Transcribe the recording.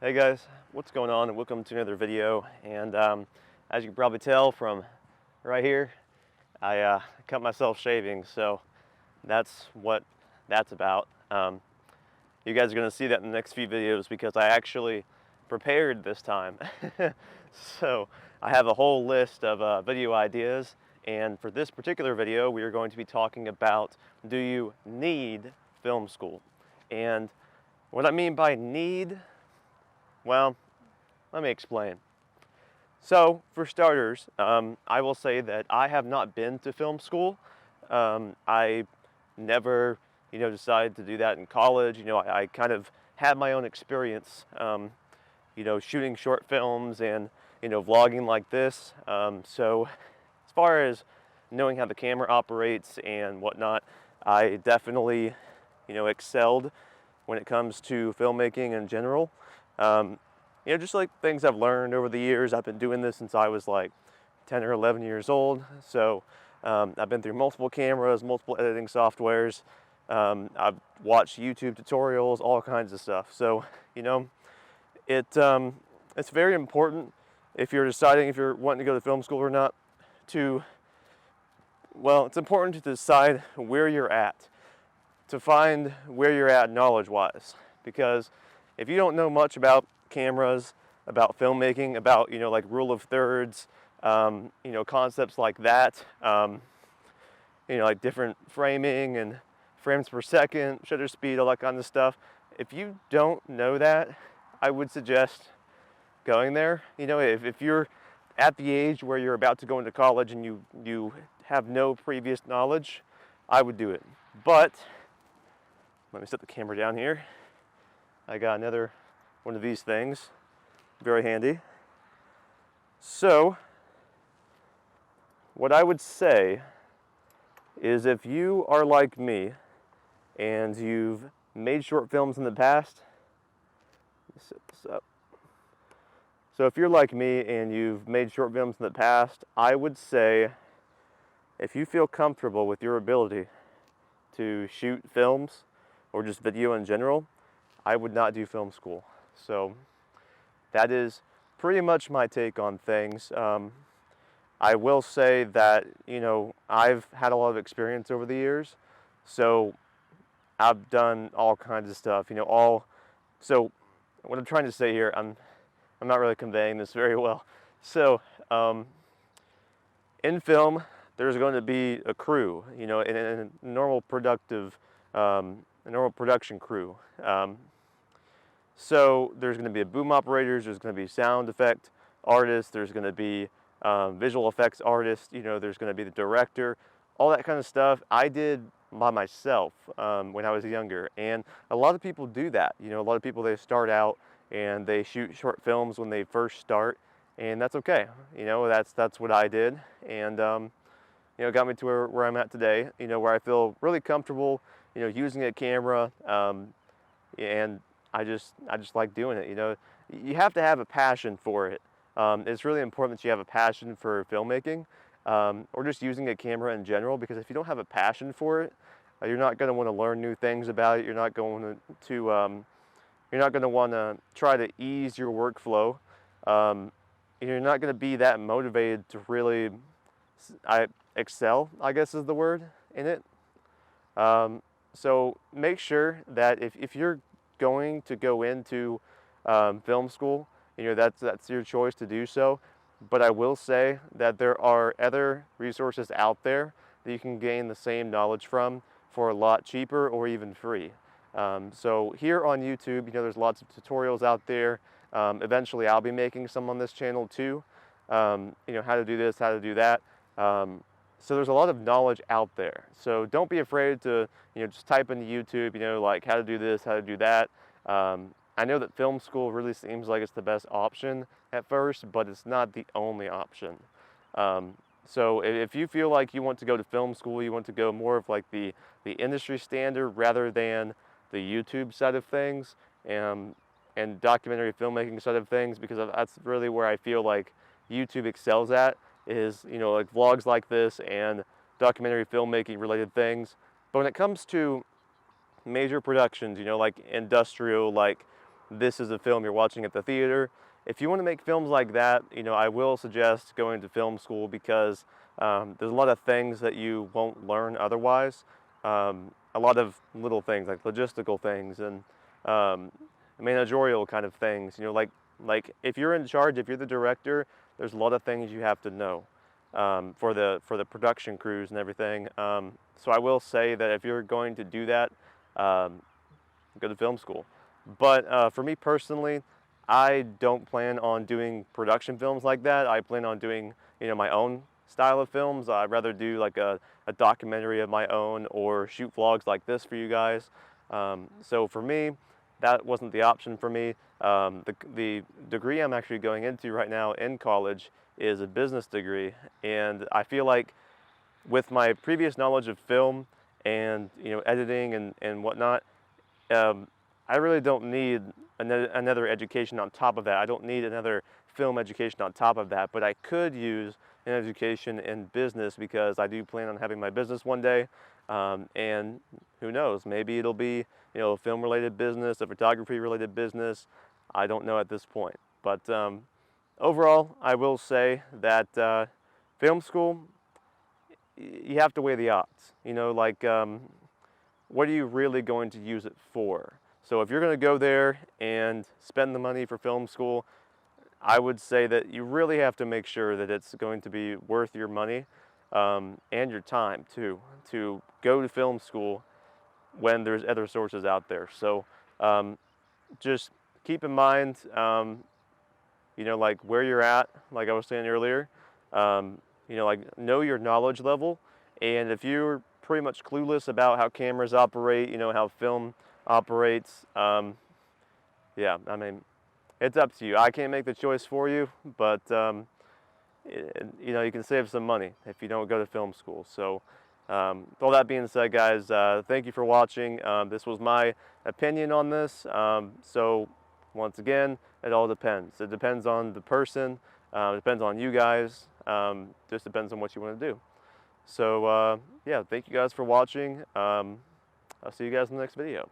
Hey guys, what's going on, and welcome to another video. And as you can probably tell from right here, I cut myself shaving, so that's what that's about. You guys are going to see that in the next few videos because I actually prepared this time. So I have a whole list of video ideas, and for this particular video we are going to be talking about, do you need film school? And what I mean by need, well, let me explain. So, for starters, I will say that I have not been to film school. I never, decided to do that in college. I kind of had my own experience, shooting short films and, vlogging like this. So, as far as knowing how the camera operates and whatnot, I definitely, excelled when it comes to filmmaking in general. Just like things I've learned over the years. I've been doing this since I was like 10 or 11 years old. So I've been through multiple cameras, multiple editing softwares. I've watched YouTube tutorials, all kinds of stuff. So, it's very important if you're deciding if you're wanting to go to film school or not it's important to decide where you're at, to find where you're at knowledge-wise. Because if you don't know much about cameras, about filmmaking, about like rule of thirds, concepts like that, like different framing and frames per second, shutter speed, all that kind of stuff. If you don't know that, I would suggest going there. If you're at the age where you're about to go into college and you have no previous knowledge, I would do it. But let me set the camera down here. I got another one of these things, very handy. So what I would say is, if you are like me and you've made short films in the past, let me set this up. So if you're like me and you've made short films in the past, I would say if you feel comfortable with your ability to shoot films or just video in general, I would not do film school. So that is pretty much my take on things. I will say that, I've had a lot of experience over the years, so I've done all kinds of stuff, so what I'm trying to say here, I'm not really conveying this very well. So, in film, there's going to be a crew, in a normal production crew. So there's going to be boom operators, there's going to be sound effect artists, there's going to be visual effects artists, there's going to be the director, all that kind of stuff. I did by myself when I was younger, and a lot of people do that. A lot of people, they start out and they shoot short films when they first start, and that's okay. That's what I did, and it got me to where I'm at today, where I feel really comfortable, using a camera, and I just like doing it. You have to have a passion for it. It's really important that you have a passion for filmmaking, or just using a camera in general, because if you don't have a passion for it, you're not going to want to learn new things about it. You're not going to want to try to ease your workflow. You're not going to be that motivated to really excel, I guess is the word, in it. So make sure that if you're going to go into film school, that's your choice to do so. But I will say that there are other resources out there that you can gain the same knowledge from for a lot cheaper or even free. So here on YouTube, there's lots of tutorials out there. Eventually I'll be making some on this channel too. How to do this, how to do that. So there's a lot of knowledge out there. So don't be afraid to, just type into YouTube, like how to do this, how to do that. I know that film school really seems like it's the best option at first, but it's not the only option. So if you feel like you want to go to film school, you want to go more of like the industry standard rather than the YouTube side of things, and documentary filmmaking side of things, because that's really where I feel like YouTube excels at, is like vlogs like this and documentary filmmaking related things. But when it comes to major productions, like industrial, like this is a film you're watching at the theater. If you want to make films like that, I will suggest going to film school, because there's a lot of things that you won't learn otherwise. A lot of little things like logistical things and managerial kind of things. Like if you're in charge, if you're the director, there's a lot of things you have to know for the production crews and everything. So I will say that if you're going to do that, go to film school. But for me personally, I don't plan on doing production films like that. I plan on doing, my own style of films. I'd rather do like a documentary of my own, or shoot vlogs like this for you guys. So for me, that wasn't the option for me. The degree I'm actually going into right now in college is a business degree, and I feel like with my previous knowledge of film and editing and whatnot, I really don't need another education on top of that. I don't need another film education on top of that, but I could use an education in business, because I do plan on having my business one day. And who knows, maybe it'll be, a film related business, a photography related business. I don't know at this point. But overall, I will say that film school, you have to weigh the odds. What are you really going to use it for? So if you're going to go there and spend the money for film school, I would say that you really have to make sure that it's going to be worth your money and your time too, to go to film school when there's other sources out there. So just keep in mind, like where you're at, like I was saying earlier, like know your knowledge level. And if you're pretty much clueless about how cameras operate, how film operates, yeah, I mean, it's up to you. I can't make the choice for you, but you can save some money if you don't go to film school. So with all that being said, guys, thank you for watching. This was my opinion on this. So once again, it all depends. It depends on the person. It depends on you guys. Just depends on what you want to do. So yeah, thank you guys for watching. I'll see you guys in the next video.